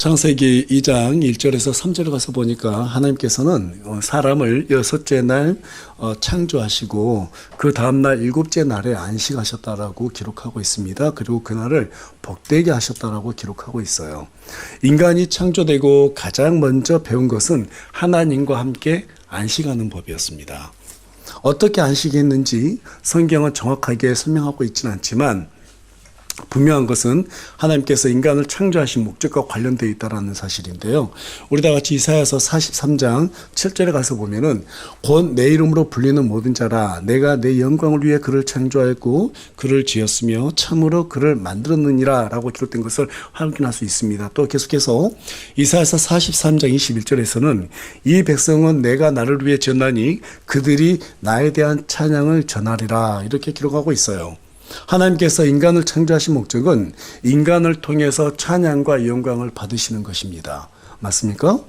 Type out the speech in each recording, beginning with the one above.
창세기 2장 1절에서 3절에 가서 보니까 하나님께서는 사람을 여섯째 날 창조하시고 그 다음날 일곱째 날에 안식하셨다라고 기록하고 있습니다. 그리고 그날을 복되게 하셨다라고 기록하고 있어요. 인간이 창조되고 가장 먼저 배운 것은 하나님과 함께 안식하는 법이었습니다. 어떻게 안식했는지 성경은 정확하게 설명하고 있지는 않지만 분명한 것은 하나님께서 인간을 창조하신 목적과 관련되어 있다는 사실인데요. 우리 다 같이 이사야서 43장 7절에 가서 보면은 곧 내 이름으로 불리는 모든 자라 내가 내 영광을 위해 그를 창조하였고 그를 지었으며 참으로 그를 만들었느니라 라고 기록된 것을 확인할 수 있습니다. 또 계속해서 이사야서 43장 21절에서는 이 백성은 내가 나를 위해 지었나니 그들이 나에 대한 찬양을 전하리라 이렇게 기록하고 있어요. 하나님께서 인간을 창조하신 목적은 인간을 통해서 찬양과 영광을 받으시는 것입니다. 맞습니까?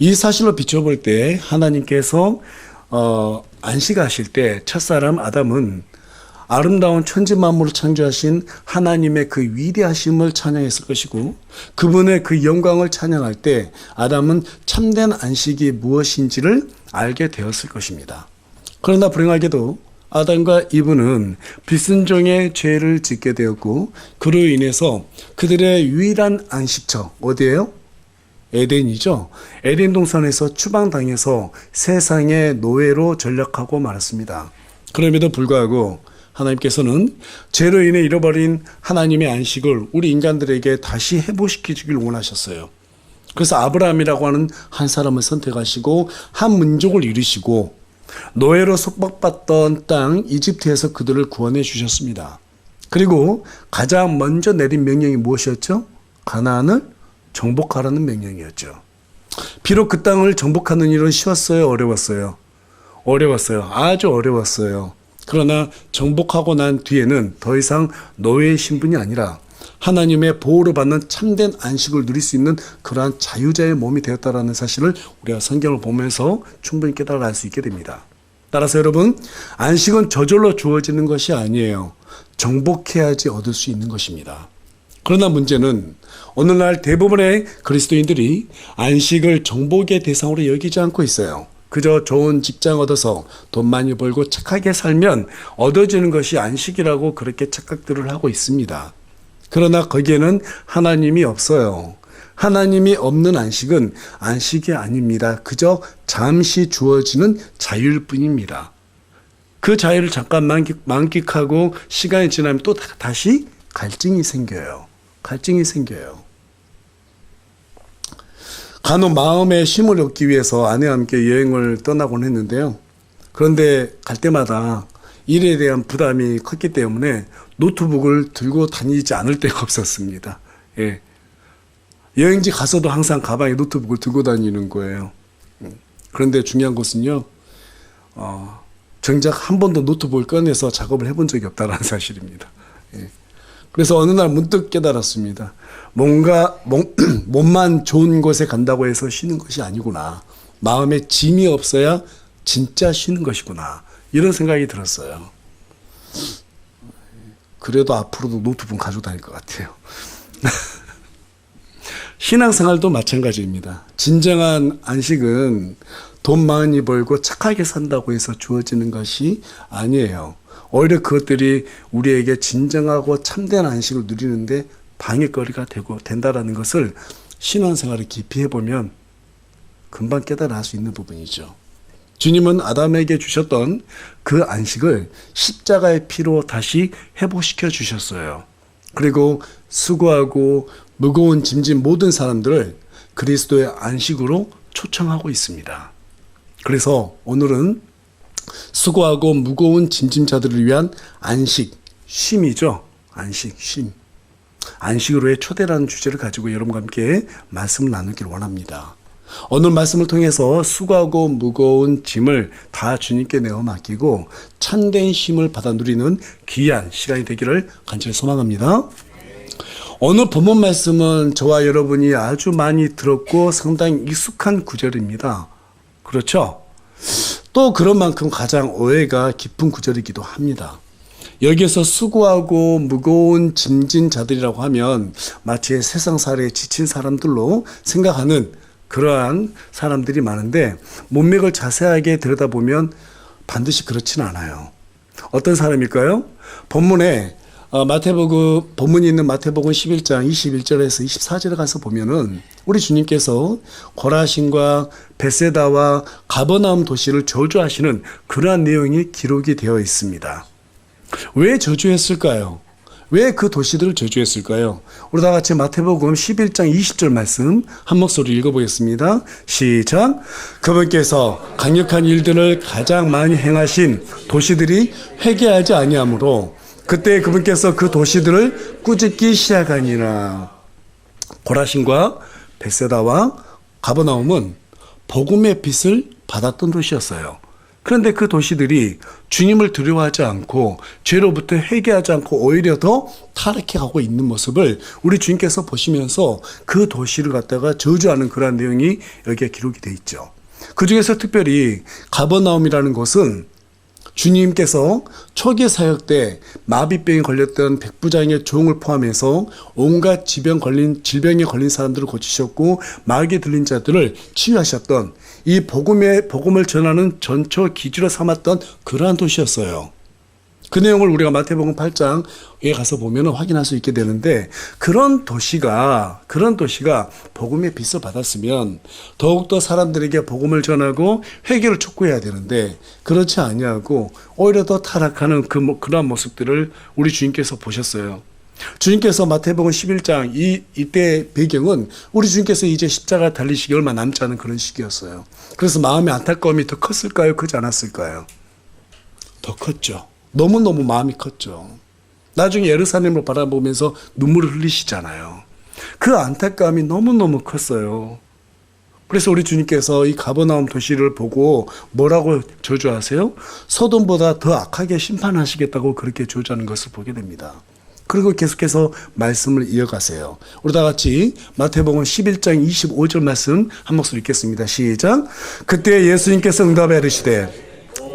이 사실로 비춰볼 때 하나님께서 안식하실 때 첫사람 아담은 아름다운 천지 만물을 창조하신 하나님의 그 위대하심을 찬양했을 것이고 그분의 그 영광을 찬양할 때 아담은 참된 안식이 무엇인지를 알게 되었을 것입니다. 그러나 불행하게도 아담과 이브는 불순종의 죄를 짓게 되었고 그로 인해서 그들의 유일한 안식처 어디예요? 에덴이죠. 에덴 동산에서 추방당해서 세상의 노예로 전락하고 말았습니다. 그럼에도 불구하고 하나님께서는 죄로 인해 잃어버린 하나님의 안식을 우리 인간들에게 다시 회복시켜 주길 원하셨어요. 그래서 아브라함이라고 하는 한 사람을 선택하시고 한 민족을 이루시고 노예로 속박받던 땅 이집트에서 그들을 구원해 주셨습니다. 그리고 가장 먼저 내린 명령이 무엇이었죠? 가나안을 정복하라는 명령이었죠. 비록 그 땅을 정복하는 일은 쉬웠어요? 어려웠어요? 어려웠어요. 아주 어려웠어요. 그러나 정복하고 난 뒤에는 더 이상 노예의 신분이 아니라 하나님의 보호를 받는 참된 안식을 누릴 수 있는 그러한 자유자의 몸이 되었다는 사실을 우리가 성경을 보면서 충분히 깨달아 알 수 있게 됩니다. 따라서 여러분, 안식은 저절로 주어지는 것이 아니에요. 정복해야지 얻을 수 있는 것입니다. 그러나 문제는 오늘날 대부분의 그리스도인들이 안식을 정복의 대상으로 여기지 않고 있어요. 그저 좋은 직장 얻어서 돈 많이 벌고 착하게 살면 얻어지는 것이 안식이라고 그렇게 착각들을 하고 있습니다. 그러나 거기에는 하나님이 없어요. 하나님이 없는 안식은 안식이 아닙니다. 그저 잠시 주어지는 자유일 뿐입니다. 그 자유를 잠깐 만끽하고 시간이 지나면 또 다시 갈증이 생겨요. 갈증이 생겨요. 간혹 마음의 쉼을 얻기 위해서 아내와 함께 여행을 떠나곤 했는데요. 그런데 갈 때마다 일에 대한 부담이 컸기 때문에 노트북을 들고 다니지 않을 데가 없었습니다. 예. 여행지 가서도 항상 가방에 노트북을 들고 다니는 거예요. 그런데 중요한 것은요, 정작 한 번도 노트북을 꺼내서 작업을 해본 적이 없다는 사실입니다. 예. 그래서 어느 날 문득 깨달았습니다. 뭔가 몸만 좋은 곳에 간다고 해서 쉬는 것이 아니구나. 마음에 짐이 없어야 진짜 쉬는 것이구나. 이런 생각이 들었어요. 그래도 앞으로도 노트북 가지고 다닐 것 같아요. 신앙생활도 마찬가지입니다. 진정한 안식은 돈 많이 벌고 착하게 산다고 해서 주어지는 것이 아니에요. 오히려 그것들이 우리에게 진정하고 참된 안식을 누리는데 방해거리가 된다라는 것을 신앙생활을 깊이 해보면 금방 깨달아 알 수 있는 부분이죠. 주님은 아담에게 주셨던 그 안식을 십자가의 피로 다시 회복시켜 주셨어요. 그리고 수고하고 무거운 짐진 모든 사람들을 그리스도의 안식으로 초청하고 있습니다. 그래서 오늘은 수고하고 무거운 짐진자들을 위한 안식, 쉼이죠. 안식, 쉼. 안식으로의 초대라는 주제를 가지고 여러분과 함께 말씀을 나누기를 원합니다. 오늘 말씀을 통해서 수고하고 무거운 짐을 다 주님께 내어 맡기고 참된 쉼을 받아 누리는 귀한 시간이 되기를 간절히 소망합니다. 오늘 본문 말씀은 저와 여러분이 아주 많이 들었고 상당히 익숙한 구절입니다. 그렇죠? 또 그런 만큼 가장 오해가 깊은 구절이기도 합니다. 여기에서 수고하고 무거운 짐진 자들이라고 하면 마치 세상살이에 지친 사람들로 생각하는 그러한 사람들이 많은데, 문맥을 자세하게 들여다보면 반드시 그렇지는 않아요. 어떤 사람일까요? 본문에 본문이 있는 마태복음 11장 21절에서 24절에 가서 보면은 우리 주님께서 고라신과 벳세다와 가버나움 도시를 저주하시는 그러한 내용이 기록이 되어 있습니다. 왜 저주했을까요? 왜 그 도시들을 저주했을까요? 우리 다 같이 마태복음 11장 20절 말씀 한 목소리 읽어보겠습니다. 시작. 그분께서 강력한 일들을 가장 많이 행하신 도시들이 회개하지 아니하므로 그때 그분께서 그 도시들을 꾸짖기 시작하니라. 고라신과 벳세다와 가버나움은 복음의 빛을 받았던 도시였어요. 그런데 그 도시들이 주님을 두려워하지 않고 죄로부터 회개하지 않고 오히려 더 타락해 가고 있는 모습을 우리 주님께서 보시면서 그 도시를 갖다가 저주하는 그러한 내용이 여기에 기록이 되어 있죠. 그 중에서 특별히 가버나움이라는 곳은 주님께서 초기 사역 때 마비병에 걸렸던 백부장의 종을 포함해서 온갖 질병에 걸린 사람들을 고치셨고 마귀에 들린 자들을 치유하셨던 이 복음을 전하는 전초 기지로 삼았던 그러한 도시였어요. 그 내용을 우리가 마태복음 8장에 가서 보면 확인할 수 있게 되는데, 그런 도시가 복음의 빛을 받았으면 더욱더 사람들에게 복음을 전하고 회개를 촉구해야 되는데, 그렇지 아니하고 오히려 더 타락하는 그러한 모습들을 우리 주님께서 보셨어요. 주님께서 마태복음 11장 이때 배경은 우리 주님께서 이제 십자가 달리시기 얼마 남지 않은 그런 시기였어요. 그래서 마음의 안타까움이 더 컸을까요? 크지 않았을까요? 더 컸죠. 너무너무 마음이 컸죠. 나중에 예루살렘을 바라보면서 눈물을 흘리시잖아요. 그 안타까움이 너무너무 컸어요. 그래서 우리 주님께서 이 가버나움 도시를 보고 뭐라고 저주하세요? 소돔보다 더 악하게 심판하시겠다고 그렇게 저주하는 것을 보게 됩니다. 그리고 계속해서 말씀을 이어가세요. 우리 다 같이 마태복음 11장 25절 말씀 한 목소리 읽겠습니다. 시작. 그때 예수님께서 응답하여 이르시되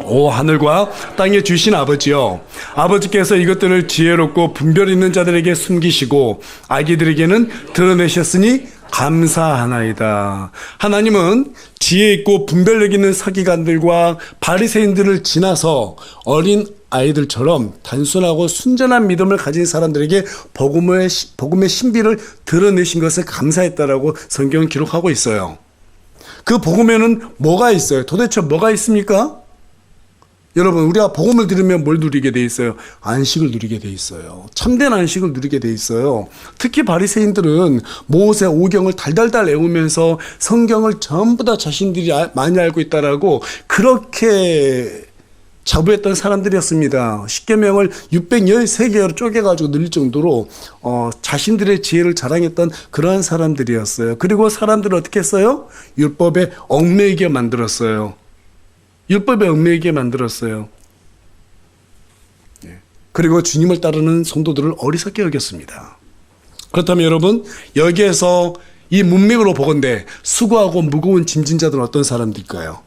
오 하늘과 땅에 주신 아버지여, 아버지께서 이것들을 지혜롭고 분별 있는 자들에게 숨기시고 아기들에게는 드러내셨으니 감사하나이다. 하나님은 지혜 있고 분별력 있는 서기관들과 바리새인들을 지나서 어린 아이들처럼 단순하고 순전한 믿음을 가진 사람들에게 복음의 신비를 드러내신 것을 감사했다라고 성경은 기록하고 있어요. 그 복음에는 뭐가 있어요? 도대체 뭐가 있습니까? 여러분, 우리가 복음을 들으면 뭘 누리게 돼 있어요? 안식을 누리게 돼 있어요. 참된 안식을 누리게 돼 있어요. 특히 바리새인들은 모세 오경을 달달달 외우면서 성경을 전부 다 자신들이 많이 알고 있다라고 그렇게 자부했던 사람들이었습니다. 십계명을 613개로 쪼개가지고 늘릴 정도로 자신들의 지혜를 자랑했던 그러한 사람들이었어요. 그리고 사람들을 어떻게 했어요? 율법에 얽매이게 만들었어요. 율법에 얽매이게 만들었어요. 그리고 주님을 따르는 성도들을 어리석게 여겼습니다. 그렇다면 여러분, 여기에서 이 문맥으로 보건대 수고하고 무거운 짐진 자들은 어떤 사람들일까요?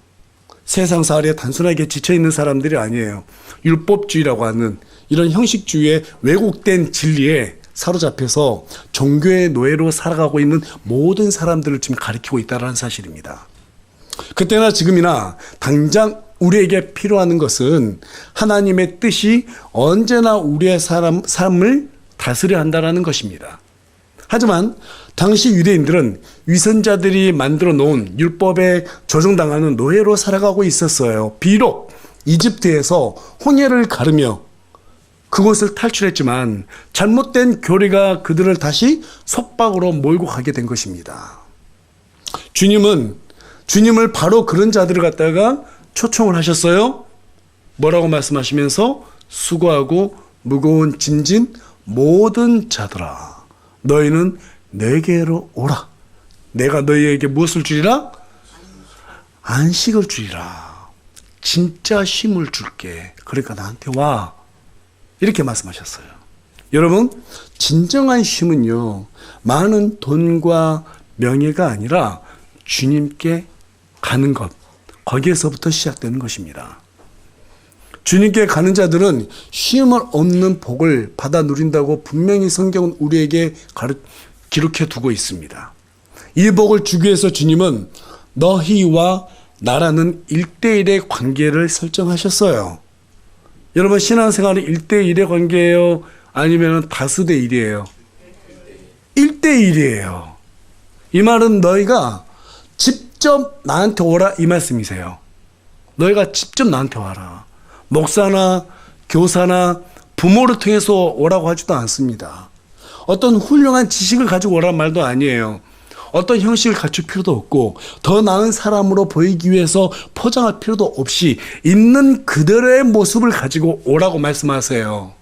세상살이에 단순하게 지쳐있는 사람들이 아니에요. 율법주의라고 하는 이런 형식주의의 왜곡된 진리에 사로잡혀서 종교의 노예로 살아가고 있는 모든 사람들을 지금 가리키고 있다는 사실입니다. 그때나 지금이나 당장 우리에게 필요한 것은 하나님의 뜻이 언제나 우리의 삶을 다스려 한다는 것입니다. 하지만 당시 유대인들은 위선자들이 만들어 놓은 율법에 조종당하는 노예로 살아가고 있었어요. 비록 이집트에서 홍해를 가르며 그곳을 탈출했지만 잘못된 교리가 그들을 다시 속박으로 몰고 가게 된 것입니다. 주님을 바로 그런 자들을 갖다가 초청을 하셨어요. 뭐라고 말씀하시면서 수고하고 무거운 짐진 모든 자들아, 너희는 내게로 오라. 내가 너희에게 무엇을 주리라? 안식을 주리라. 진짜 쉼을 줄게. 그러니까 나한테 와. 이렇게 말씀하셨어요. 여러분, 진정한 쉼은요, 많은 돈과 명예가 아니라 주님께 가는 것, 거기에서부터 시작되는 것입니다. 주님께 가는 자들은 쉼을 없는 복을 받아 누린다고 분명히 성경은 우리에게 기록해 두고 있습니다. 이 복을 주기 위해서 주님은 너희와 나라는 1대1의 관계를 설정하셨어요. 여러분, 신앙생활은 1대1의 관계예요? 아니면 다수대1이에요? 1대1이에요. 이 말은 너희가 직접 나한테 오라 이 말씀이세요. 너희가 직접 나한테 와라. 목사나 교사나 부모를 통해서 오라고 하지도 않습니다. 어떤 훌륭한 지식을 가지고 오라는 말도 아니에요. 어떤 형식을 갖출 필요도 없고 더 나은 사람으로 보이기 위해서 포장할 필요도 없이 있는 그대로의 모습을 가지고 오라고 말씀하세요.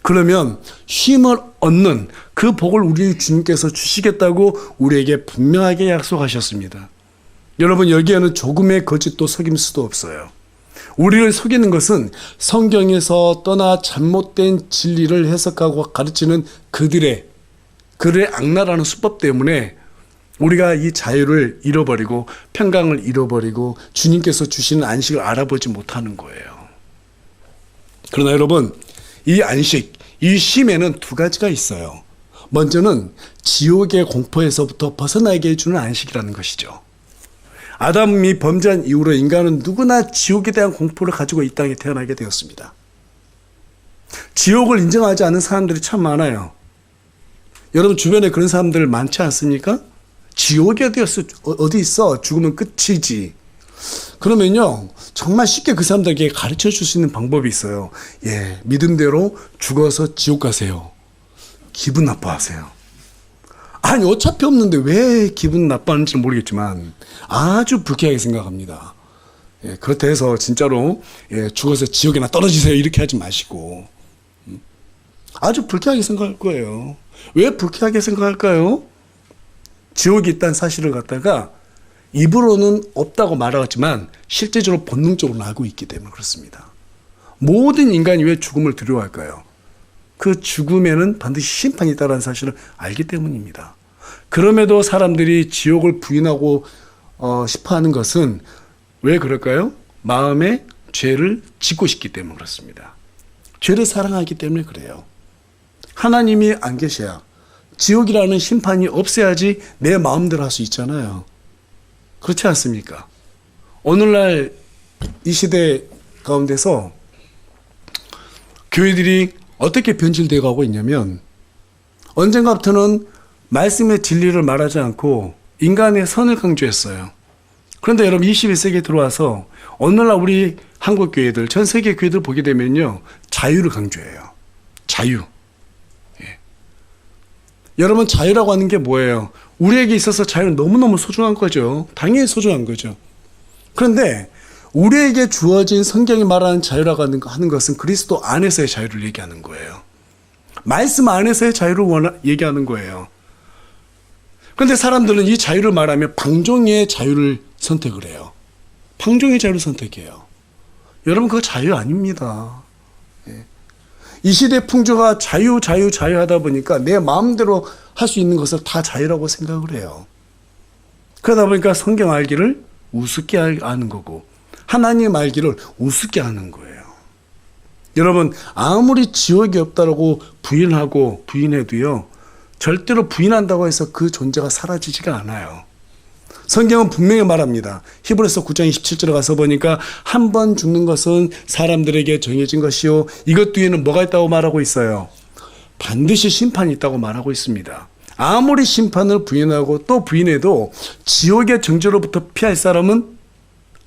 그러면 쉼을 얻는 그 복을 우리 주님께서 주시겠다고 우리에게 분명하게 약속하셨습니다. 여러분, 여기에는 조금의 거짓도 속임 수도 없어요. 우리를 속이는 것은 성경에서 떠나 잘못된 진리를 해석하고 가르치는 그들의 악랄하는 수법 때문에 우리가 이 자유를 잃어버리고 평강을 잃어버리고 주님께서 주시는 안식을 알아보지 못하는 거예요. 그러나 여러분, 이 안식, 이 쉼에는 두 가지가 있어요. 먼저는 지옥의 공포에서부터 벗어나게 해주는 안식이라는 것이죠. 아담이 범죄한 이후로 인간은 누구나 지옥에 대한 공포를 가지고 이 땅에 태어나게 되었습니다. 지옥을 인정하지 않는 사람들이 참 많아요. 여러분 주변에 그런 사람들 많지 않습니까? 지옥이 어디 있어? 죽으면 끝이지. 그러면요, 정말 쉽게 그 사람들에게 가르쳐 줄 수 있는 방법이 있어요. 예, 믿음대로 죽어서 지옥 가세요. 기분 나빠하세요. 아니, 어차피 없는데 왜 기분 나빠하는지는 모르겠지만 아주 불쾌하게 생각합니다. 예, 그렇다 해서 진짜로 죽어서 지옥에나 떨어지세요 이렇게 하지 마시고 아주 불쾌하게 생각할 거예요. 왜 불쾌하게 생각할까요? 지옥이 있다는 사실을 갖다가 입으로는 없다고 말하지만 실제적으로 본능적으로 알고 있기 때문에 그렇습니다. 모든 인간이 왜 죽음을 두려워할까요? 그 죽음에는 반드시 심판이 있다는 사실을 알기 때문입니다. 그럼에도 사람들이 지옥을 부인하고 싶어하는 것은 왜 그럴까요? 마음에 죄를 짓고 싶기 때문에 그렇습니다. 죄를 사랑하기 때문에 그래요. 하나님이 안 계셔야 지옥이라는 심판이 없어야지 내 마음대로 할 수 있잖아요. 그렇지 않습니까? 오늘날 이 시대 가운데서 교회들이 어떻게 변질되어 가고 있냐면 언젠가부터는 말씀의 진리를 말하지 않고 인간의 선을 강조했어요. 그런데 여러분 21세기에 들어와서 오늘날 우리 한국 교회들, 전 세계 교회들 보게 되면요, 자유를 강조해요. 자유. 예. 여러분, 자유라고 하는 게 뭐예요? 우리에게 있어서 자유는 너무너무 소중한 거죠. 당연히 소중한 거죠. 그런데 우리에게 주어진 성경이 말하는 자유라고 하는 것은 그리스도 안에서의 자유를 얘기하는 거예요. 말씀 안에서의 자유를 얘기하는 거예요. 그런데 사람들은 이 자유를 말하면 방종의 자유를 선택을 해요. 방종의 자유를 선택해요. 여러분, 그거 자유 아닙니다. 예. 이 시대 풍조가 자유 하다 보니까 내 마음대로 할 수 있는 것을 다 자유라고 생각을 해요. 그러다 보니까 성경 알기를 우습게 아는 거고 하나님 알기를 우습게 하는 거예요. 여러분, 아무리 지옥이 없다라고 부인해도요, 절대로 부인한다고 해서 그 존재가 사라지지가 않아요. 성경은 분명히 말합니다. 히브리서 9장 27절에 가서 보니까 한 번 죽는 것은 사람들에게 정해진 것이요, 이것 뒤에는 뭐가 있다고 말하고 있어요? 반드시 심판이 있다고 말하고 있습니다. 아무리 심판을 부인하고 또 부인해도 지옥의 정죄로부터 피할 사람은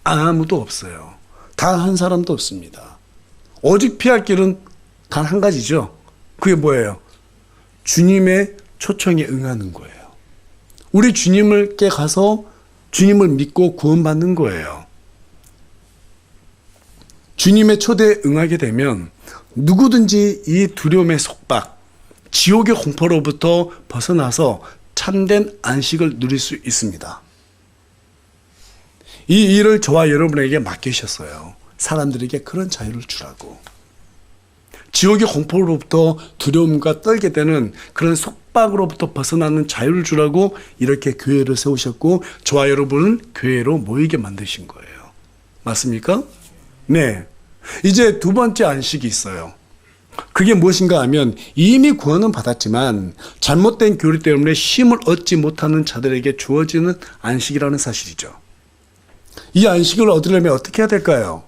아무도 없어요. 단 한 사람도 없습니다. 오직 피할 길은 단 한 가지죠. 그게 뭐예요? 주님의 초청에 응하는 거예요. 우리 주님께 가서 주님을 믿고 구원받는 거예요. 주님의 초대에 응하게 되면 누구든지 이 두려움의 속박, 지옥의 공포로부터 벗어나서 참된 안식을 누릴 수 있습니다. 이 일을 저와 여러분에게 맡기셨어요. 사람들에게 그런 자유를 주라고. 지옥의 공포로부터 두려움과 떨게 되는 그런 속박으로부터 벗어나는 자유를 주라고 이렇게 교회를 세우셨고 저와 여러분은 교회로 모이게 만드신 거예요. 맞습니까? 네. 이제 두 번째 안식이 있어요. 그게 무엇인가 하면 이미 구원은 받았지만 잘못된 교리 때문에 쉼을 얻지 못하는 자들에게 주어지는 안식이라는 사실이죠. 이 안식을 얻으려면 어떻게 해야 될까요?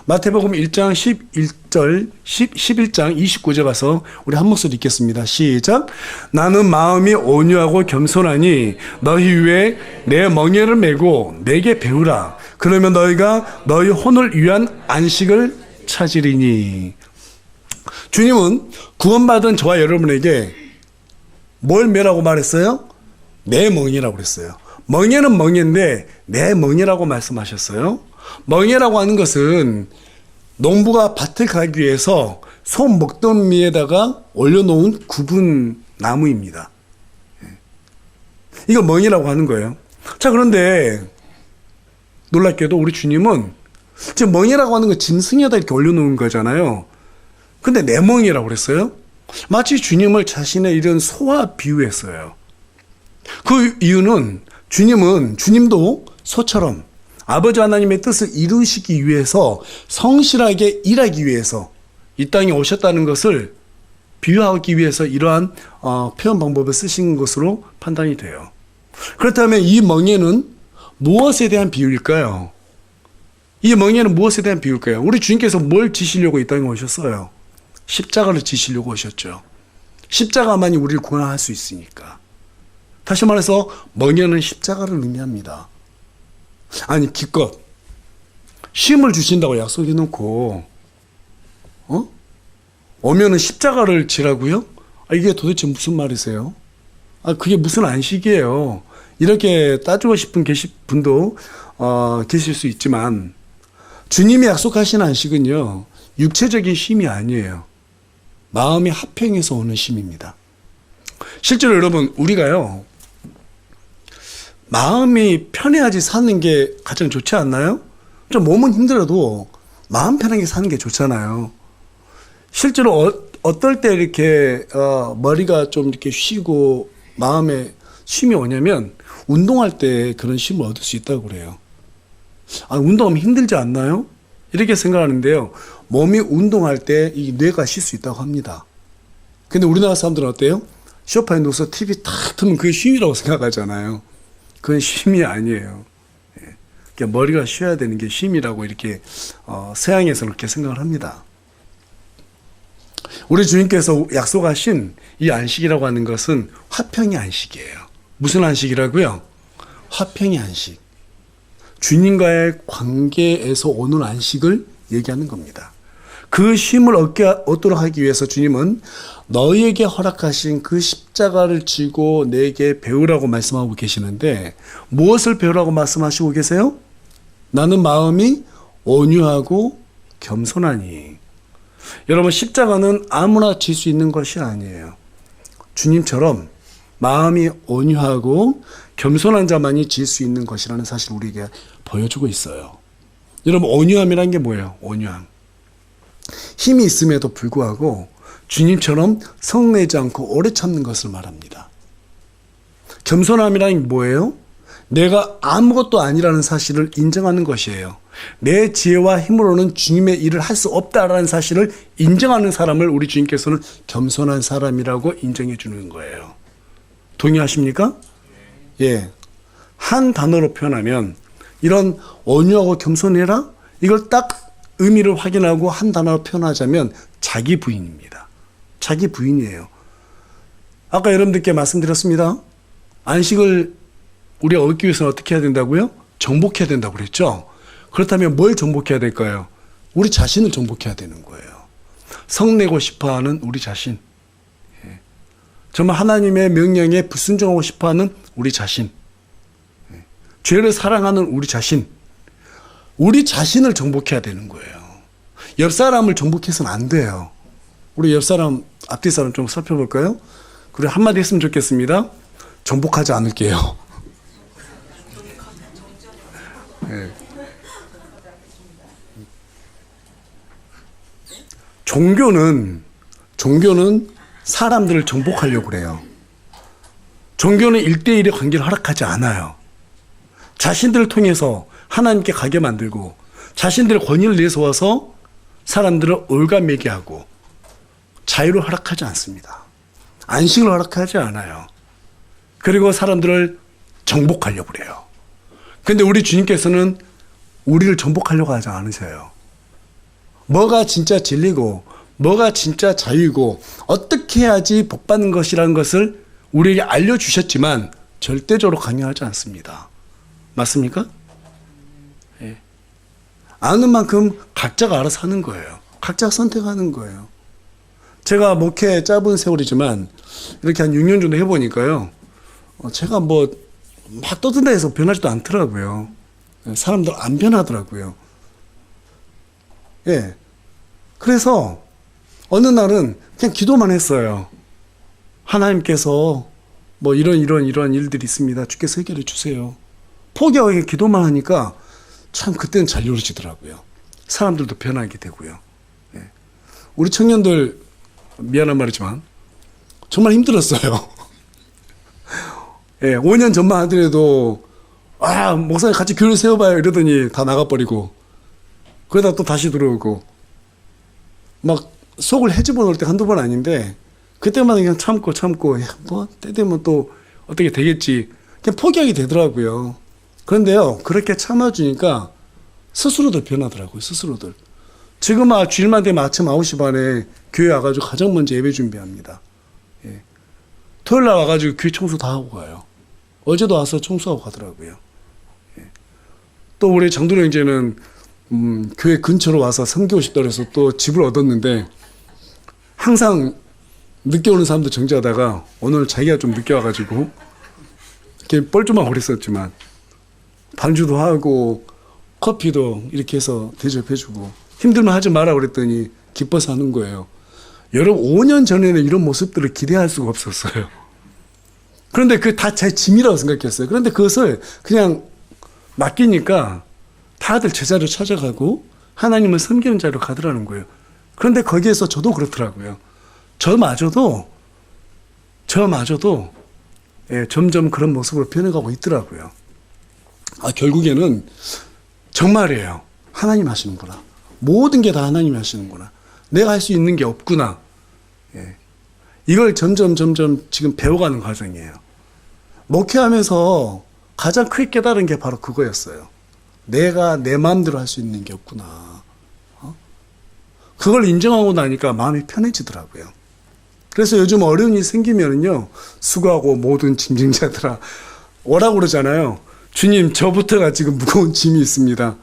마태복음 1장 11장 29절 가서 우리 한 목소리 읽겠습니다. 시작. 나는 마음이 온유하고 겸손하니 너희 위에 내 멍에를 메고 내게 배우라. 그러면 너희가 너희 혼을 위한 안식을 찾으리니. 주님은 구원받은 저와 여러분에게 뭘 메라고 말했어요? 내 멍에라고 그랬어요. 멍에는 멍에인데 내 멍에라고 말씀하셨어요. 멍에라고 하는 것은 농부가 밭을 가기 위해서 소 목덜미에다가 올려놓은 굽은 나무입니다. 이걸 멍이라고 하는 거예요. 자, 그런데 놀랍게도 우리 주님은 지금 멍이라고 하는 건 짐승에다 이렇게 올려놓은 거잖아요. 근데 내 멍이라고 그랬어요. 마치 주님을 자신의 이런 소와 비유했어요. 그 이유는 주님도 소처럼 아버지 하나님의 뜻을 이루시기 위해서 성실하게 일하기 위해서 이 땅에 오셨다는 것을 비유하기 위해서 이러한 표현 방법을 쓰신 것으로 판단이 돼요. 그렇다면 이 멍에는 무엇에 대한 비유일까요? 이 멍에는 무엇에 대한 비유일까요? 우리 주님께서 뭘 지시려고 이 땅에 오셨어요? 십자가를 지시려고 오셨죠. 십자가만이 우리를 구원할 수 있으니까. 다시 말해서 멍에는 십자가를 의미합니다. 아니 기껏 쉼을 주신다고 약속해 놓고 오면은 십자가를 지라고요? 이게 도대체 무슨 말이세요? 그게 무슨 안식이에요? 이렇게 따지고 싶은 분도 계실 수 있지만 주님이 약속하신 안식은요 육체적인 쉼이 아니에요. 마음이 화평해서 오는 쉼입니다. 실제로 여러분 우리가요 마음이 편해야지 사는 게 가장 좋지 않나요? 좀 몸은 힘들어도 마음 편하게 사는 게 좋잖아요. 실제로 어떨 때 이렇게 머리가 좀 이렇게 쉬고 마음에 쉼이 오냐면 운동할 때 그런 쉼을 얻을 수 있다고 그래요. 운동하면 힘들지 않나요? 이렇게 생각하는데요. 몸이 운동할 때 이 뇌가 쉴 수 있다고 합니다. 근데 우리나라 사람들은 어때요? 소파에 누워서 TV 탁 틀면 그게 쉼이라고 생각하잖아요. 그건 쉼이 아니에요. 그러니까 머리가 쉬어야 되는 게 쉼이라고 이렇게 서양에서는 그렇게 생각을 합니다. 우리 주님께서 약속하신 이 안식이라고 하는 것은 화평의 안식이에요. 무슨 안식이라고요? 화평의 안식. 주님과의 관계에서 오는 안식을 얘기하는 겁니다. 그 쉼을 얻도록 하기 위해서 주님은 너희에게 허락하신 그 십자가를 지고 내게 배우라고 말씀하고 계시는데 무엇을 배우라고 말씀하시고 계세요? 나는 마음이 온유하고 겸손하니. 여러분 십자가는 아무나 질 수 있는 것이 아니에요. 주님처럼 마음이 온유하고 겸손한 자만이 질 수 있는 것이라는 사실을 우리에게 보여주고 있어요. 여러분 온유함이란 게 뭐예요? 온유함. 힘이 있음에도 불구하고 주님처럼 성내지 않고 오래 참는 것을 말합니다. 겸손함이란 게 뭐예요? 내가 아무것도 아니라는 사실을 인정하는 것이에요. 내 지혜와 힘으로는 주님의 일을 할 수 없다라는 사실을 인정하는 사람을 우리 주님께서는 겸손한 사람이라고 인정해 주는 거예요. 동의하십니까? 예. 한 단어로 표현하면 이런 온유하고 겸손해라? 이걸 딱 의미를 확인하고 한 단어로 표현하자면 자기 부인입니다. 자기 부인이에요. 아까 여러분들께 말씀드렸습니다. 안식을 우리가 얻기 위해서는 어떻게 해야 된다고요? 정복해야 된다고 그랬죠? 그렇다면 뭘 정복해야 될까요? 우리 자신을 정복해야 되는 거예요. 성내고 싶어하는 우리 자신. 정말 하나님의 명령에 불순종하고 싶어하는 우리 자신. 죄를 사랑하는 우리 자신. 우리 자신을 정복해야 되는 거예요. 옆 사람을 정복해서는 안 돼요. 우리 옆 사람, 앞뒤 사람 좀 살펴볼까요? 그리고 한마디 했으면 좋겠습니다. 정복하지 않을게요. 네. 종교는 사람들을 정복하려고 그래요. 종교는 1대1의 관계를 허락하지 않아요. 자신들을 통해서 하나님께 가게 만들고 자신들의 권위를 내세워서 사람들을 올가매게 하고 자유를 허락하지 않습니다. 안식을 허락하지 않아요. 그리고 사람들을 정복하려고 그래요. 그런데 우리 주님께서는 우리를 정복하려고 하지 않으세요. 뭐가 진짜 진리고 뭐가 진짜 자유이고 어떻게 해야지 복받는 것이라는 것을 우리에게 알려주셨지만 절대적으로 강요하지 않습니다. 맞습니까? 예. 아는 만큼 각자가 알아서 하는 거예요. 각자가 선택하는 거예요. 제가 목회 짧은 세월이지만 이렇게 한 6년 정도 해보니까요. 제가 뭐 막 떠든다 해서 변하지도 않더라고요. 사람들 안 변하더라고요. 예. 그래서 어느 날은 그냥 기도만 했어요. 하나님께서 뭐 이런 일들이 있습니다. 주께서 해결해 주세요. 포기하고 기도만 하니까 참 그때는 잘 이루어지더라고요. 사람들도 변하게 되고요. 예. 우리 청년들 미안한 말이지만 정말 힘들었어요. 예, 5년 전만 하더라도 목사님 같이 교회 세워봐요 이러더니 다 나가버리고 그러다 또 다시 들어오고 막 속을 헤집어 놓을 때 한두 번 아닌데 그때마다 그냥 참고 뭐 때 되면 또 어떻게 되겠지 그냥 포기하게 되더라고요. 그런데요 그렇게 참아주니까 스스로들 변하더라고요. 스스로들. 지금 주일만 되면 아침 9시 반에 교회 와가지고 가장 먼저 예배 준비합니다. 예. 토요일 날 와가지고 교회 청소 다 하고 가요. 어제도 와서 청소하고 가더라고요. 예. 또 우리 장도령 형제는 교회 근처로 와서 섬기고 싶다 그래서 또 집을 얻었는데 항상 늦게 오는 사람도 정지하다가 오늘 자기가 좀 늦게 와가지고 이렇게 뻘쭘하고 그랬었지만 반주도 하고 커피도 이렇게 해서 대접해주고 힘들면 하지 마라 그랬더니 기뻐서 하는 거예요. 여러분 5년 전에는 이런 모습들을 기대할 수가 없었어요. 그런데 그 다 제 짐이라고 생각했어요. 그런데 그것을 그냥 맡기니까 다들 제자로 찾아가고 하나님을 섬기는 자로 가더라는 거예요. 그런데 거기에서 저도 그렇더라고요. 저마저도 예, 점점 그런 모습으로 변해가고 있더라고요. 결국에는 정말이에요. 하나님 하시는구나. 모든 게 다 하나님 하시는구나. 내가 할 수 있는 게 없구나. 예. 이걸 점점 지금 배워가는 과정이에요. 목회하면서 가장 크게 깨달은 게 바로 그거였어요. 내가 내 마음대로 할 수 있는 게 없구나. 그걸 인정하고 나니까 마음이 편해지더라고요. 그래서 요즘 어려운 일이 생기면은요, 수고하고 모든 짐승자들아 오라고 그러잖아요. 주님, 저부터가 지금 무거운 짐이 있습니다.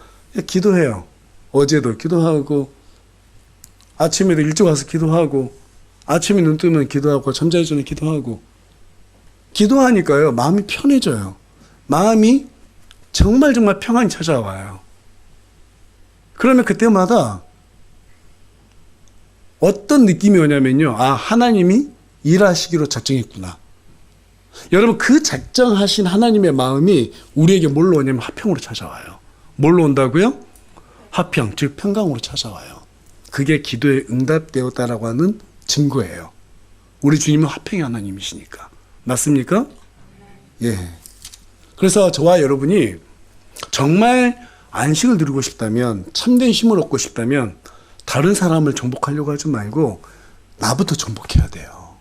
기도해요. 어제도 기도하고, 아침에도 일찍 와서 기도하고, 아침에 눈 뜨면 기도하고, 잠자기 전에 기도하고, 기도하니까요, 마음이 편해져요. 마음이 정말 평안이 찾아와요. 그러면 그때마다 어떤 느낌이 오냐면요. 하나님이 일하시기로 작정했구나. 여러분, 그 작정하신 하나님의 마음이 우리에게 뭘로 오냐면 화평으로 찾아와요. 뭘로 온다고요? 화평, 즉 평강으로 찾아와요. 그게 기도에 응답되었다라고 하는 증거예요. 우리 주님은 화평의 하나님이시니까. 맞습니까? 예. 그래서 저와 여러분이 정말 안식을 누리고 싶다면, 참된 힘을 얻고 싶다면 다른 사람을 정복하려고 하지 말고 나부터 정복해야 돼요.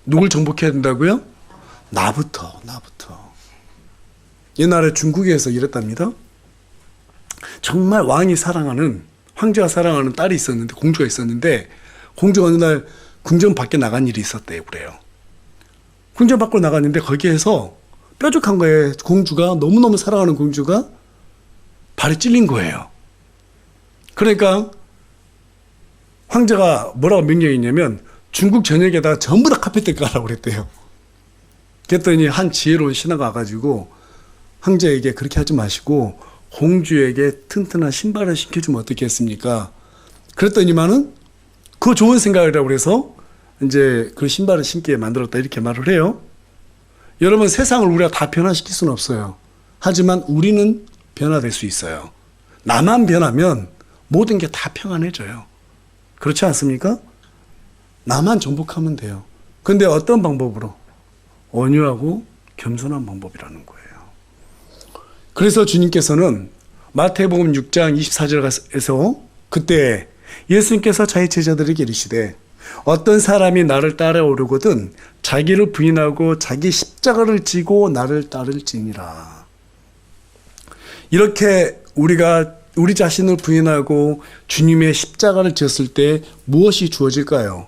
누굴 정복해야 된다고요? 나부터. 옛날에 중국에서 이랬답니다. 정말 황제가 사랑하는 딸이 있었는데, 공주가 있었는데, 공주가 어느 날 궁전 밖에 나간 일이 있었대요. 그래요. 궁전 밖으로 나갔는데 거기에서 뾰족한 거예요. 공주가, 너무너무 사랑하는 공주가 발이 찔린 거예요. 그러니까 황제가 뭐라고 명령했냐면 중국 전역에다 전부 다 카펫을 깔라고 그랬대요. 그랬더니 한 지혜로운 신하가 와가지고 황제에게 그렇게 하지 마시고 공주에게 튼튼한 신발을 신겨주면 어떻겠습니까? 그랬더니만은 그거 좋은 생각이라고 그래서 이제 그 신발을 신게 만들었다 이렇게 말을 해요. 여러분, 세상을 우리가 다 변화시킬 수는 없어요. 하지만 우리는 변화될 수 있어요. 나만 변하면 모든 게 다 평안해져요. 그렇지 않습니까? 나만 정복하면 돼요. 근데 어떤 방법으로? 온유하고 겸손한 방법이라는 거예요. 그래서 주님께서는 마태복음 6장 24절에서 그때 예수님께서 자기 제자들에게 이르시되 어떤 사람이 나를 따라오려거든 자기를 부인하고 자기 십자가를 지고 나를 따를지니라. 이렇게 우리가 우리 자신을 부인하고 주님의 십자가를 지었을 때 무엇이 주어질까요?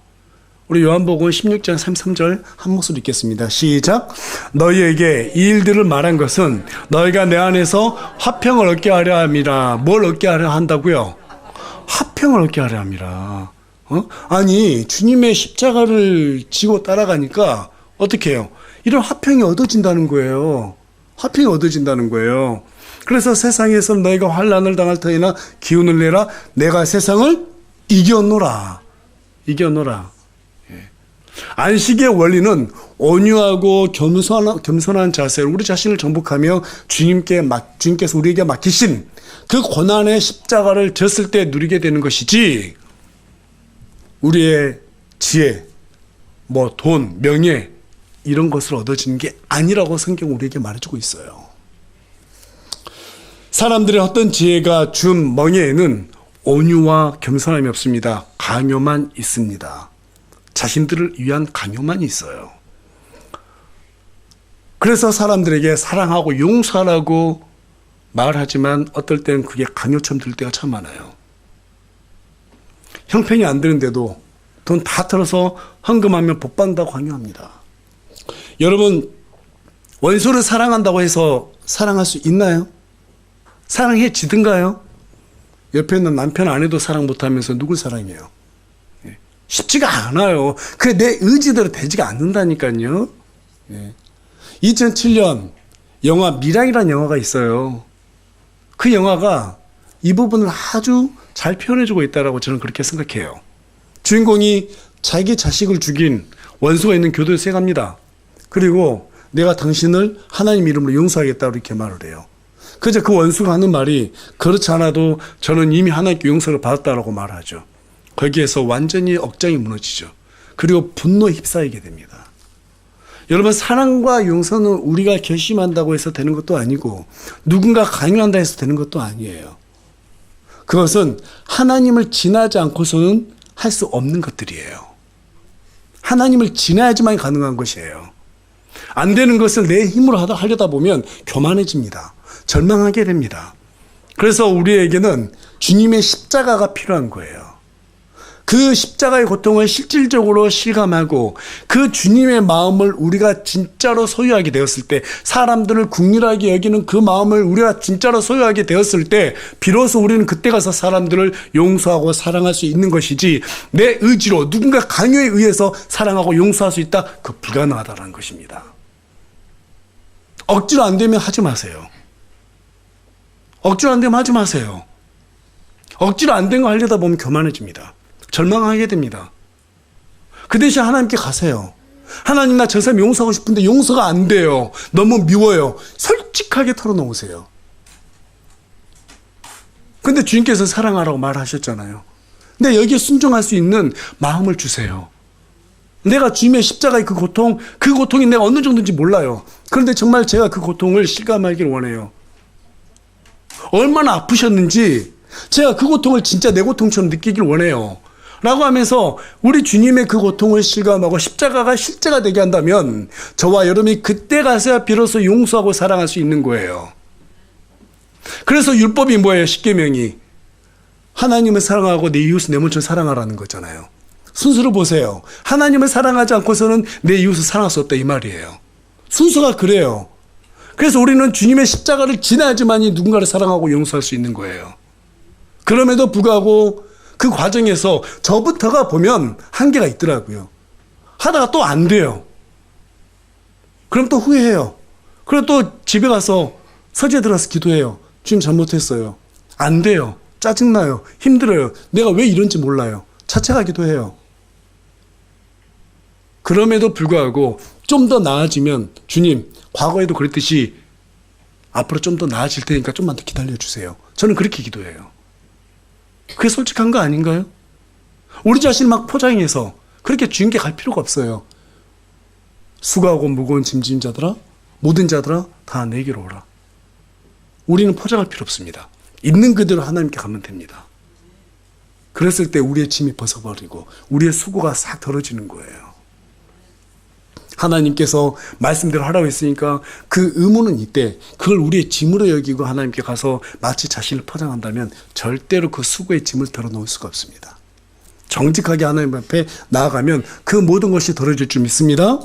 우리 요한복음 16장 33절 한 목소리 읽겠습니다. 시작. 너희에게 이 일들을 말한 것은 너희가 내 안에서 화평을 얻게 하려 함이라. 뭘 얻게 하려 한다고요? 화평을 얻게 하려 함이라. 아니 주님의 십자가를 지고 따라가니까 어떻게 해요? 이런 화평이 얻어진다는 거예요. 화평이 얻어진다는 거예요. 그래서 세상에서 너희가 환난을 당할 터이나 기운을 내라. 내가 세상을 이겨노라. 이겨노라. 안식의 원리는 온유하고 겸손한 자세로 우리 자신을 정복하며 주님께서 우리에게 맡기신 그 고난의 십자가를 졌을 때 누리게 되는 것이지, 우리의 지혜, 돈, 명예 이런 것을 얻어지는 게 아니라고 성경 우리에게 말해주고 있어요. 사람들의 어떤 지혜가 준 명예에는 온유와 겸손함이 없습니다. 강요만 있습니다. 자신들을 위한 강요만 있어요. 그래서 사람들에게 사랑하고 용서하라고 말하지만 어떨 때는 그게 강요처럼 들 때가 참 많아요. 형편이 안 되는데도 돈 다 털어서 헌금하면 복 받는다고 강요합니다. 여러분, 원수를 사랑한다고 해서 사랑할 수 있나요? 사랑해지든가요? 옆에 있는 남편 아내도 사랑 못하면서 누굴 사랑해요? 쉽지가 않아요. 그래, 내 의지대로 되지가 않는다니까요. 2007년 영화 미랑이라는 영화가 있어요. 그 영화가 이 부분을 아주 잘 표현해주고 있다고 저는 그렇게 생각해요. 주인공이 자기 자식을 죽인 원수가 있는 교도소에 갑니다. 그리고 내가 당신을 하나님 이름으로 용서하겠다고 이렇게 말을 해요. 그저 그 원수가 하는 말이 그렇지 않아도 저는 이미 하나님께 용서를 받았다라고 말하죠. 거기에서 완전히 억장이 무너지죠. 그리고 분노에 휩싸이게 됩니다. 여러분, 사랑과 용서는 우리가 결심한다고 해서 되는 것도 아니고 누군가 강요한다 해서 되는 것도 아니에요. 그것은 하나님을 지나지 않고서는 할 수 없는 것들이에요. 하나님을 지나야지만 가능한 것이에요. 안 되는 것을 내 힘으로 하려다 보면 교만해집니다. 절망하게 됩니다. 그래서 우리에게는 주님의 십자가가 필요한 거예요. 그 십자가의 고통을 실질적으로 실감하고 그 주님의 마음을 우리가 진짜로 소유하게 되었을 때, 사람들을 긍휼하게 여기는 그 마음을 우리가 진짜로 소유하게 되었을 때 비로소 우리는 그때 가서 사람들을 용서하고 사랑할 수 있는 것이지, 내 의지로 누군가 강요에 의해서 사랑하고 용서할 수 있다? 그 불가능하다는 것입니다. 억지로 안 되면 하지 마세요. 억지로 안 되면 하지 마세요. 억지로 안 된 거 하려다 보면 교만해집니다. 절망하게 됩니다. 그 대신 하나님께 가세요. 하나님, 나 저 사람 용서하고 싶은데 용서가 안 돼요. 너무 미워요. 솔직하게 털어놓으세요. 근데 주님께서 사랑하라고 말하셨잖아요. 근데 여기에 순종할 수 있는 마음을 주세요. 내가 주님의 십자가의 그 고통이 내가 어느 정도인지 몰라요. 그런데 정말 제가 그 고통을 실감하기를 원해요. 얼마나 아프셨는지 제가 그 고통을 진짜 내 고통처럼 느끼길 원해요. 라고 하면서 우리 주님의 그 고통을 실감하고 십자가가 실제가 되게 한다면 저와 여러분이 그때 가서야 비로소 용서하고 사랑할 수 있는 거예요. 그래서 율법이 뭐예요? 십계명이 하나님을 사랑하고 내 이웃을 내 몸처럼 사랑하라는 거잖아요. 순서를 보세요. 하나님을 사랑하지 않고서는 내 이웃을 사랑할 수 없다, 이 말이에요. 순서가 그래요. 그래서 우리는 주님의 십자가를 지나야지만이 누군가를 사랑하고 용서할 수 있는 거예요. 그럼에도 불구하고 그 과정에서 저부터가 보면 한계가 있더라고요. 하다가 또 안 돼요. 그럼 또 후회해요. 그럼 또 집에 가서 서재에 들어가서 기도해요. 주님, 잘못했어요. 안 돼요. 짜증나요. 힘들어요. 내가 왜 이런지 몰라요. 자책하 기도해요. 그럼에도 불구하고 좀 더 나아지면 주님, 과거에도 그랬듯이 앞으로 좀 더 나아질 테니까 좀만 더 기다려주세요. 저는 그렇게 기도해요. 그게 솔직한 거 아닌가요? 우리 자신을 막 포장해서 그렇게 주님께 갈 필요가 없어요. 수고하고 무거운 짐진 자들아, 모든 자들아, 다 내게로 오라. 우리는 포장할 필요 없습니다. 있는 그대로 하나님께 가면 됩니다. 그랬을 때 우리의 짐이 벗어버리고 우리의 수고가 싹 덜어지는 거예요. 하나님께서 말씀대로 하라고 했으니까 그 의무는 이때 그걸 우리의 짐으로 여기고 하나님께 가서 마치 자신을 포장한다면 절대로 그 수고의 짐을 덜어놓을 수가 없습니다. 정직하게 하나님 앞에 나아가면 그 모든 것이 덜어질 줄 믿습니다.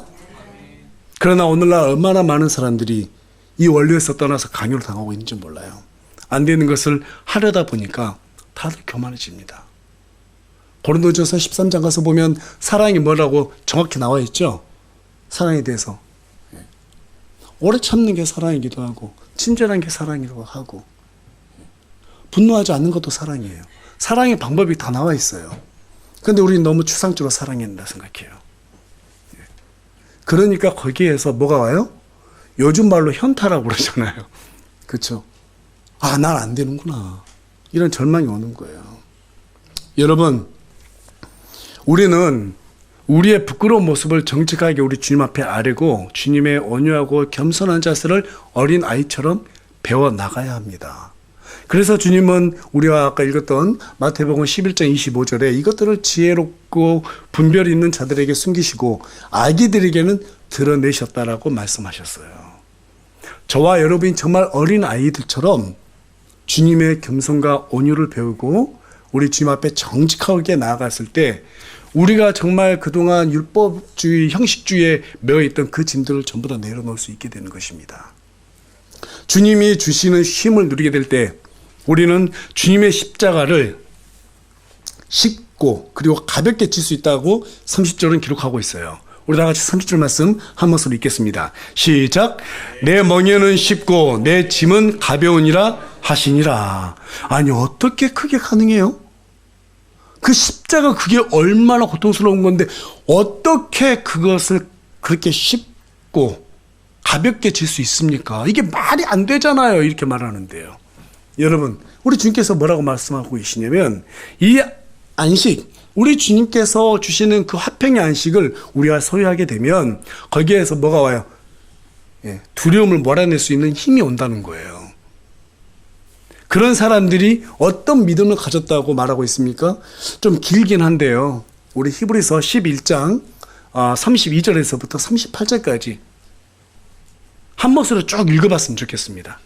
그러나 오늘날 얼마나 많은 사람들이 이 원리에서 떠나서 강요를 당하고 있는지 몰라요. 안 되는 것을 하려다 보니까 다들 교만해집니다. 고린도전서 13장 가서 보면 사랑이 뭐라고 정확히 나와 있죠. 사랑에 대해서 오래 참는 게 사랑이기도 하고 친절한 게 사랑이기도 하고 분노하지 않는 것도 사랑이에요. 사랑의 방법이 다 나와 있어요. 그런데 우리는 너무 추상적으로 사랑한다 생각해요. 그러니까 거기에서 뭐가 와요? 요즘 말로 현타라고 그러잖아요. 그렇죠? 아, 난 안 되는구나. 이런 절망이 오는 거예요. 여러분, 우리는 우리의 부끄러운 모습을 정직하게 우리 주님 앞에 아뢰고 주님의 온유하고 겸손한 자세를 어린 아이처럼 배워 나가야 합니다. 그래서 주님은 우리가 아까 읽었던 마태복음 11장 25절에 이것들을 지혜롭고 분별 있는 자들에게 숨기시고 아기들에게는 드러내셨다라고 말씀하셨어요. 저와 여러분이 정말 어린 아이들처럼 주님의 겸손과 온유를 배우고 우리 주님 앞에 정직하게 나아갔을 때 우리가 정말 그동안 율법주의, 형식주의에 매여있던 그 짐들을 전부 다 내려놓을 수 있게 되는 것입니다. 주님이 주시는 쉼을 누리게 될 때 우리는 주님의 십자가를 쉽고 그리고 가볍게 질 수 있다고 30절은 기록하고 있어요. 우리 다 같이 30절 말씀 한 목소리로 읽겠습니다. 시작. 내 멍에는 쉽고 내 짐은 가벼우니라 하시니라. 아니 어떻게 그게 가능해요? 그 십자가 그게 얼마나 고통스러운 건데 어떻게 그것을 그렇게 쉽고 가볍게 질 수 있습니까? 이게 말이 안 되잖아요. 이렇게 말하는데요. 여러분, 우리 주님께서 뭐라고 말씀하고 계시냐면 이 안식, 우리 주님께서 주시는 그 화평의 안식을 우리가 소유하게 되면 거기에서 뭐가 와요? 두려움을 몰아낼 수 있는 힘이 온다는 거예요. 그런 사람들이 어떤 믿음을 가졌다고 말하고 있습니까? 좀 길긴 한데요. 우리 히브리서 11장 32절에서부터 38절까지 한 목소리로 쭉 읽어봤으면 좋겠습니다.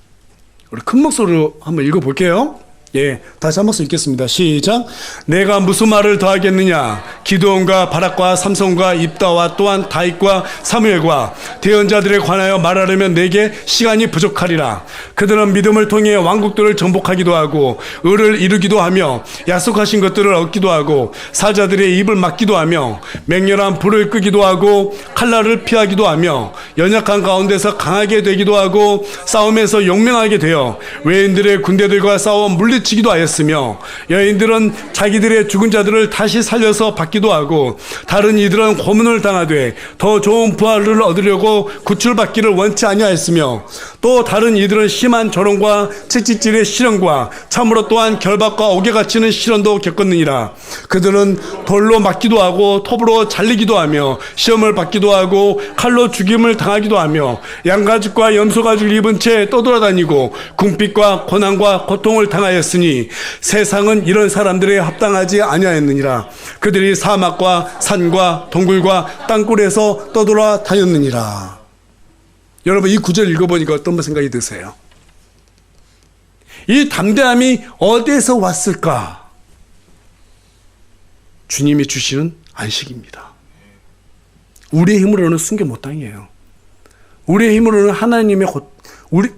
우리 큰 목소리로 한번 읽어볼게요. 예, 다시 한 목소리 읽겠습니다. 시작. 내가 무슨 말을 더하겠느냐? 기드온과 바락과 삼손과 입다와 또한 다윗과 사무엘과 대언자들에 관하여 말하려면 내게 시간이 부족하리라. 그들은 믿음을 통해 왕국들을 정복하기도 하고 의를 이루기도 하며 약속하신 것들을 얻기도 하고 사자들의 입을 막기도 하며 맹렬한 불을 끄기도 하고 칼날을 피하기도 하며 연약한 가운데서 강하게 되기도 하고 싸움에서 용맹하게 되어 외인들의 군대들과 싸워 물리치기도 하였으며 여인들은 자기들의 죽은 자들을 다시 살려서 받기도 하고 다른 이들은 고문을 당하되 더 좋은 부활을 얻으려고 구출받기를 원치 아니하였으며 또 다른 이들은 심한 조롱과 채찍질의 시련과 참으로 또한 결박과 옥에 갇히는 시련도 겪었느니라. 그들은 돌로 맞기도 하고 톱으로 잘리기도 하며 시험을 받기도 하고 칼로 죽임을 당하기도 하며 양가죽과 염소가죽을 입은 채 떠돌아다니고 궁핍과 고난과 고통을 당하였으니 세상은 이런 사람들에 합당하지 아니하였느니라. 그들이 사막과 산과 동굴과 땅굴에서 떠돌아다녔느니라. 여러분, 이 구절 읽어보니까 어떤 생각이 드세요? 이 담대함이 어디에서 왔을까? 주님이 주시는 안식입니다. 우리의 힘으로는 순교 못당해요. 우리의 힘으로는 하나님의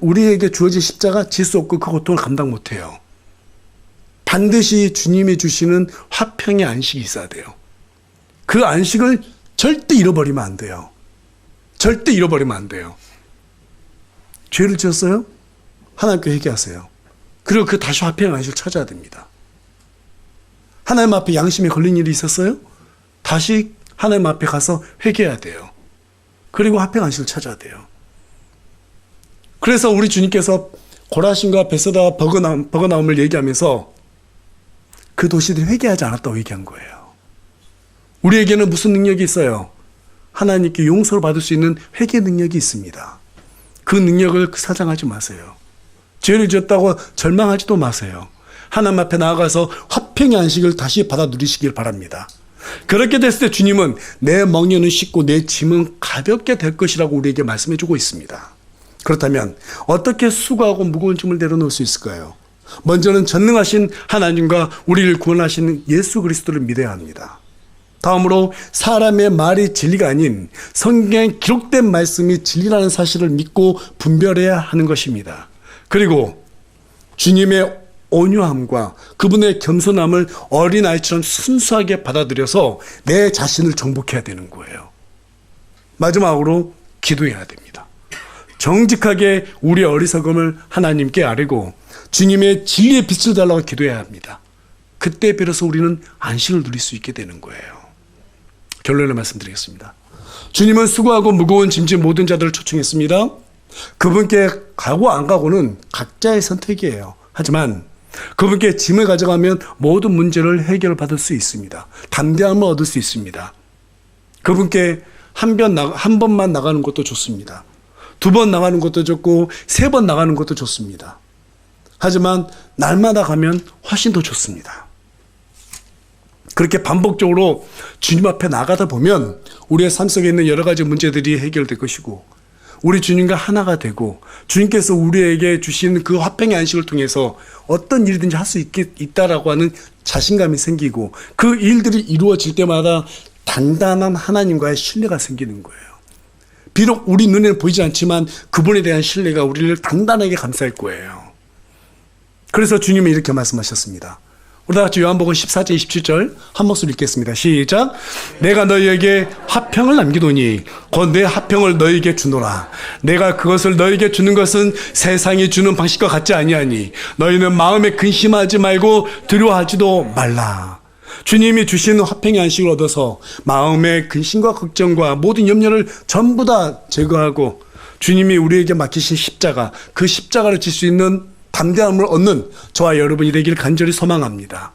우리에게 주어진 십자가 질 수 없고 그 고통을 감당 못해요. 반드시 주님이 주시는 화평의 안식이 있어야 돼요. 그 안식을 절대 잃어버리면 안 돼요. 절대 잃어버리면 안 돼요. 죄를 지었어요? 하나님께 회개하세요. 그리고 그 다시 화평의 안식을 찾아야 됩니다. 하나님 앞에 양심에 걸린 일이 있었어요? 다시 하나님 앞에 가서 회개해야 돼요. 그리고 화평의 안식을 찾아야 돼요. 그래서 우리 주님께서 고라신과 베세다와 버거나움을 얘기하면서 그 도시들이 회개하지 않았다고 얘기한 거예요. 우리에게는 무슨 능력이 있어요? 하나님께 용서를 받을 수 있는 회개 능력이 있습니다. 그 능력을 사장하지 마세요. 죄를 지었다고 절망하지도 마세요. 하나님 앞에 나아가서 화평의 안식을 다시 받아 누리시길 바랍니다. 그렇게 됐을 때 주님은 내 멍에는 쉽고 내 짐은 가볍게 될 것이라고 우리에게 말씀해 주고 있습니다. 그렇다면 어떻게 수고하고 무거운 짐을 내려놓을 수 있을까요? 먼저는 전능하신 하나님과 우리를 구원하시는 예수 그리스도를 믿어야 합니다. 다음으로 사람의 말이 진리가 아닌 성경에 기록된 말씀이 진리라는 사실을 믿고 분별해야 하는 것입니다. 그리고 주님의 온유함과 그분의 겸손함을 어린아이처럼 순수하게 받아들여서 내 자신을 정복해야 되는 거예요. 마지막으로 기도해야 됩니다. 정직하게 우리의 어리석음을 하나님께 아뢰고 주님의 진리의 빛을 달라고 기도해야 합니다. 그때 비로소 우리는 안식을 누릴 수 있게 되는 거예요. 결론을 말씀드리겠습니다. 주님은 수고하고 무거운 짐진 모든 자들을 초청했습니다. 그분께 가고 안 가고는 각자의 선택이에요. 하지만 그분께 짐을 가져가면 모든 문제를 해결받을 수 있습니다. 담대함을 얻을 수 있습니다. 그분께 한 번만 나가는 것도 좋습니다. 2번 나가는 것도 좋고 3번 나가는 것도 좋습니다. 하지만 날마다 가면 훨씬 더 좋습니다. 그렇게 반복적으로 주님 앞에 나가다 보면 우리의 삶 속에 있는 여러 가지 문제들이 해결될 것이고 우리 주님과 하나가 되고 주님께서 우리에게 주신 그 화평의 안식을 통해서 어떤 일이든지 할 수 있다라고 하는 자신감이 생기고 그 일들이 이루어질 때마다 단단한 하나님과의 신뢰가 생기는 거예요. 비록 우리 눈에는 보이지 않지만 그분에 대한 신뢰가 우리를 단단하게 감쌀 거예요. 그래서 주님이 이렇게 말씀하셨습니다. 우리 다 같이 요한복음 14장 27절 한 목소리 읽겠습니다. 시작. 내가 너희에게 화평을 남기노니 곧 내 화평을 너희에게 주노라. 내가 그것을 너희에게 주는 것은 세상이 주는 방식과 같지 아니하니 너희는 마음에 근심하지 말고 두려워하지도 말라. 주님이 주시는 화평의 안식을 얻어서 마음의 근심과 걱정과 모든 염려를 전부 다 제거하고 주님이 우리에게 맡기신 십자가, 그 십자가를 질 수 있는 담대함을 얻는 저와 여러분이 되기를 간절히 소망합니다.